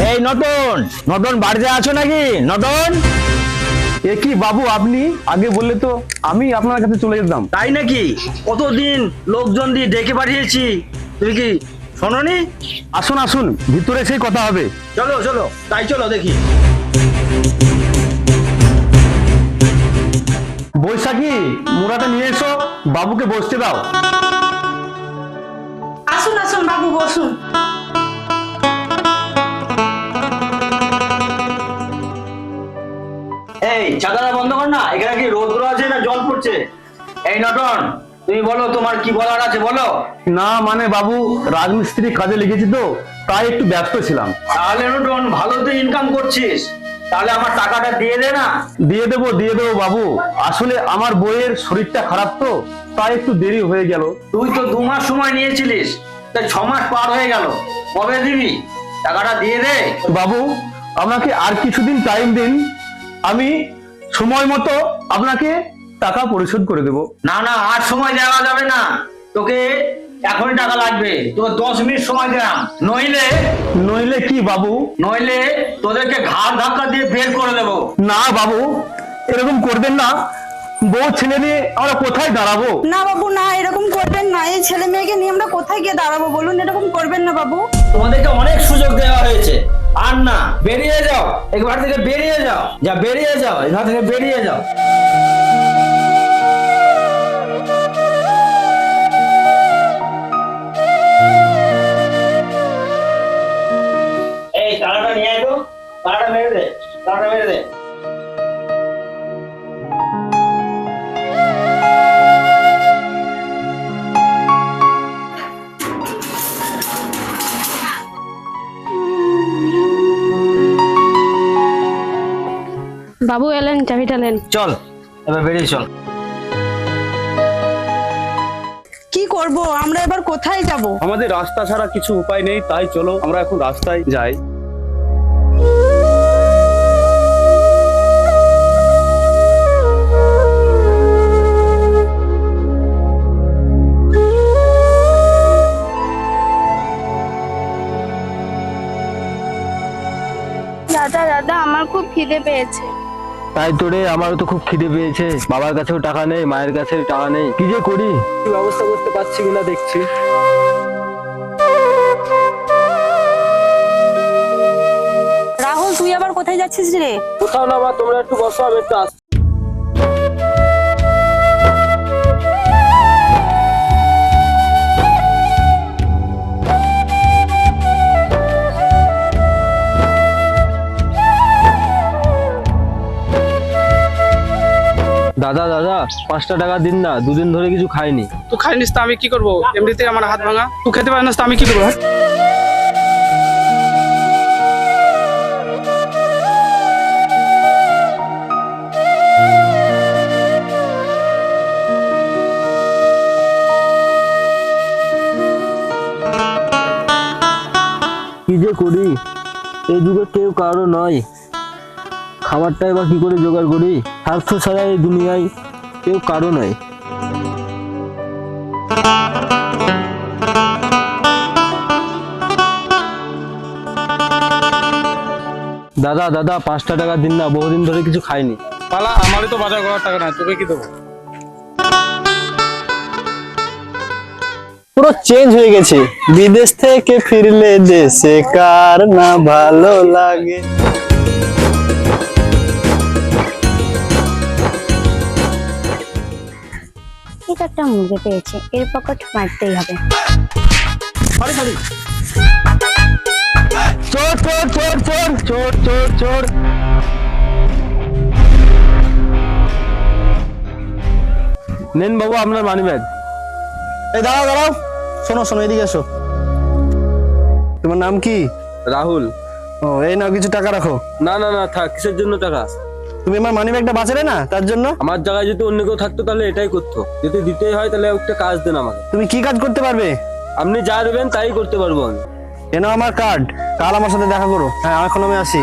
এই Norton, Norton বাড়িতে আছো নাকি? নটন, এ কি বাবু, আপনি আগে বললে তো আমি আপনার কাছে চলে যেতাম। তাই নাকি? কতদিন লোকজন দিয়ে ডেকে পাঠিয়েছি, তুমি কি শোনোনি? আসুন আসুন, ভিতরে সেই কথা হবে। চলো চলো, তাই চলো দেখি। বৈশাখী, মোড়াটা নিয়ে এসো, বাবুকে বসতে দাও। আসুন আসুন বাবু, বসুন। এই চাঁদাটা বন্ধ কর না, এখানে কি রৌদ্র আছে না জল পড়ছে? এই নটন, তুমি বলো, তোমার কি বলার আছে বলো। না মানে বাবু, রাজমিস্ত্রি কাজে লেগেছি তো, তাই একটু ব্যস্ত ছিলাম। তাহলে নটন, ভালো তো ইনকাম করছিস, তাহলে আমার টাকাটা দিয়ে দে না। দিয়ে দেবো বাবু, আসলে আমার বইয়ের শরীরটা খারাপ তো, তাই একটু দেরি হয়ে গেল। তুই তো 2 মাস সময় নিয়েছিলিস, তাই 6 মাস পার হয়ে গেল, কবে দিবি? টাকাটা দিয়ে দে। বাবু, আমাকে আর কিছুদিন টাইম দিন, আমি সময় মতো আপনাকে টাকা পরিশোধ করে দেব। না না, আর সময় দেওয়া যাবে না, তোকে এখনই টাকা লাগবে। তোকে 10 মিনিট সময় দিলাম, নইলে কি বাবু? নইলে তোদেরকে ঘাড় ধাক্কা দিয়ে বের করে দেবো। না বাবু, এরকম করবেন না, বউ ছেলে নিয়ে আমরা কোথায় দাঁড়াবো? না বাবু, না এরকম করবেন না। এই ছেলে মেয়েকে নিয়ে আমরা কোথায় গিয়ে দাঁড়াবো বলুন? এরকম করবেন না বাবু। তোমাদেরকে অনেক সুযোগ দেওয়া হয়েছে, আর না, বেরিয়ে যাও, একবার থেকে বেরিয়ে যাও, যা বেরিয়ে যাও, এখান থেকে বেরিয়ে যাও। এই তালাটা নিয়ে আয় তো, তালাটা মেরে দে, তালাটা মেরে দে। বাবু এলেন, চাবিটা নেন। চল এবার বেরিয়ে চল। কি করব আমরা, এবার কোথায় যাব? আমাদের রাস্তা ছাড়া কিছু উপায় নেই, তাই চলো আমরা এখন রাস্তায় যাই। দাদা দাদা, আমার খুব খিদে পেয়েছে। তাই তো রে, আমারও তো খুব খিদে পেয়েছে, বাবার কাছেও টাকা নেই, মায়ের কাছেও টাকা নেই, কি যে করি, ব্যবস্থা করতে পারছি কিনা দেখছি। রাহুল, তুই আবার কোথায় যাচ্ছিস রে? কোথাও না মা, তোমরা একটু বসো, আমি একটু আসছি। দাদা দাদা, 5টা টাকা দিন না, 2 দিন ধরে কিছু খাইনি। তুই খাইনিস তো আমি কি করবো? এমনিতে আমার হাত ভাঙা, তুই খেতে পারিস না তো আমি কি করবো? কি যে করি, এই যুগে কেউ কারো নয়, খাবারটা এবার কি করে জোগাড় করি? স্বার্থ ছাড়া এই দুনিয়ায় কেউ কারো নয়। দাদা দাদা, 5টা টাকা দিন না, বহুদিন ধরে কিছু খাইনি। পালা, আমারই তো বাজার করার টাকা নাই, তোকে কি দেবো? পুরো চেঞ্জ হয়ে গেছে, বিদেশ থেকে ফিরলে দেশে কার না ভালো লাগে। ঠিক একটা মুরগি পেয়েছি, এর পকেট মারতেই হবে। চোর চোর চোর চোর চোর চোর চোর। নেন বাবু আপনার মানি ব্যাগ। এই দাঁড়াও দাঁড়াও, শোনো শোনো, এদিকে এসো। তোমার নাম কি? রাহুল। ও, এই নাও কিছু টাকা রাখো। না না না, থাক, কিসের জন্য টাকা? তুমি আমার মানি ব্যাগটা বাঁচালে না, তার জন্য। আমার জায়গায় যদি অন্য কেউ থাকতো তাহলে এটাই করতো, যদি দিতেই হয় তাহলে একটা কাজ দেন আমাকে। তুমি কি কাজ করতে পারবে? আপনি যা দেবেন তাই করতে পারবো আমি। এ নাও আমার কার্ড, কাল আমার সাথে দেখা করো। হ্যাঁ, এখন আমি আসি।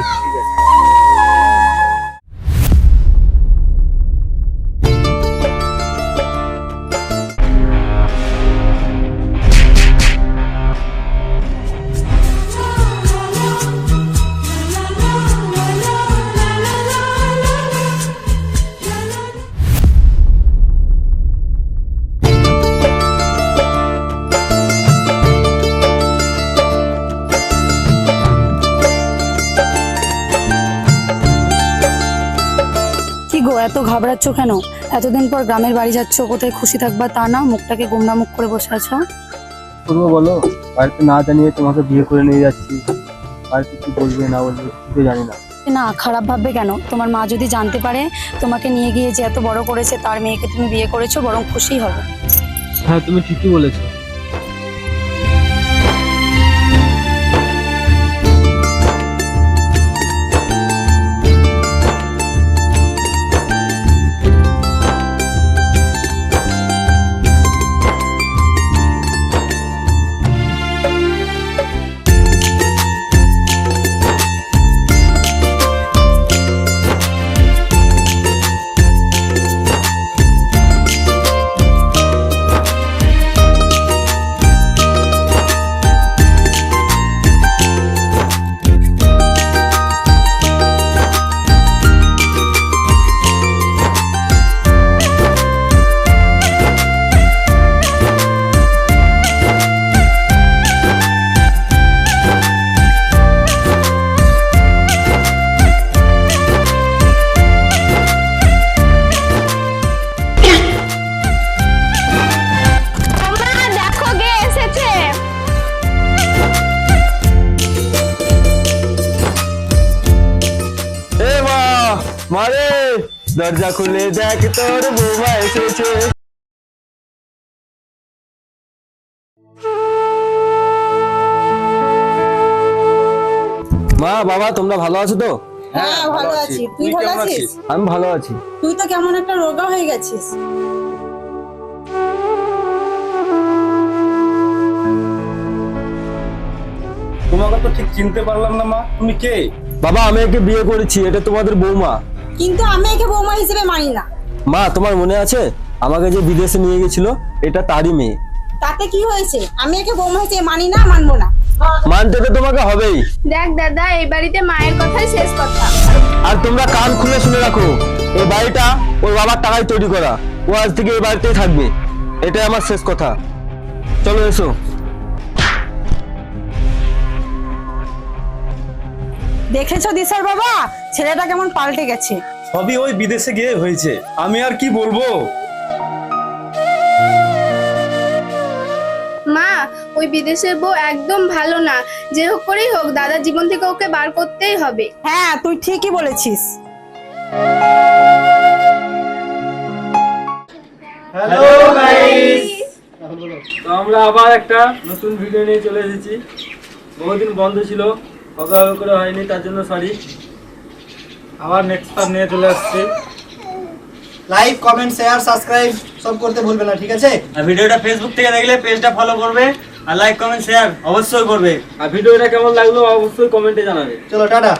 এত ঘাবড়াচ্ছ কেন? এতদিন পর গ্রামের বাড়ি যাচ্ছ, কোথায় খুশি থাকবা তা না, মুখটাকে গোমড়া মুখ করে বসে আছো। করবো বলো, বাড়িতে না জানিয়ে তোমাকে বিয়ে করে নিয়ে যাচ্ছি, বাড়িতে কি বলবে না বলবে কিছু জানি না। না, খারাপ ভাববে কেন? তোমার মা যদি জানতে পারে তোমাকে নিয়ে গিয়ে যে এত বড় করেছে তার মেয়েকে তুমি বিয়ে করেছো, বরং খুশি হবে। হ্যাঁ, তুমি ঠিকই বলেছো। দেখো কে এসেছে। এ মা, মারে দরজা খুলে দেখ তোর বৌমা এসেছে। মা, বাবা, তোমরা ভালো আছো তো? হ্যাঁ, ভালো আছি। তুই ভালো আছিস? আমি ভালো আছি। তুই তো কেমন একটা রোগা হয়ে গেছিস। তোমাকে তো ঠিক চিনতে পারলাম না মা, তুমি কে? বাবা, আমি একে বিয়ে করেছি, এটা তোমাদের বৌমা। কিন্তু আমি একে বৌমা হিসেবে মানি না। মা, তোমার মনে আছে আমাকে যে বিদেশে নিয়ে গেছিল, এটা তারই মেয়ে। তাতে কি হয়েছে? আমি একে বৌমা হিসেবে মানি না, মানবো না। মানতে তো তোমাকে হবেই। দেখ দাদা, এই বাড়িতে মায়ের কথাই শেষ কথা। আর তোমরা কান খুলে শুনে রাখো, এই বাড়িটা ওর বাবার টাকায় তৈরি করা। ও আজ থেকে এই বাড়িতেই থাকবে, এটাই আমার শেষ কথা। চলো এসো। দেখেছো দিশার বাবা, ছেলেটা কেমন পাল্টে গেছে। সবই ওই বিদেশে গিয়ে হয়েছে, আমি আর কি বলবো। মা, ওই বিদেশের বউ একদম ভালো না। যে হোক করেই হোক, দাদা জীবন থেকে ওকে বার করতেই হবে। হ্যাঁ, তুই ঠিকই বলেছিস। হ্যালো গাইস, তো আমরা আবার একটা নতুন ভিডিও নিয়ে চলে এসেছি। বহুদিন বন্ধ ছিল, কবে করে হয়নি, তার জন্য সরি। আবার নেক্সট পার্ট নিয়ে চলে আসছি। লাইক, কমেন্ট, শেয়ার, সাবস্ক্রাইব সব করতে ভুলবে না, ঠিক আছে? আর ভিডিওটা ফেসবুক থেকে দেখলে পেজটা ফলো করবে, আর লাইক কমেন্ট শেয়ার অবশ্যই করবে। আর ভিডিওটা কেমন লাগলো অবশ্যই কমেন্টে জানাবে। চলো টাটা।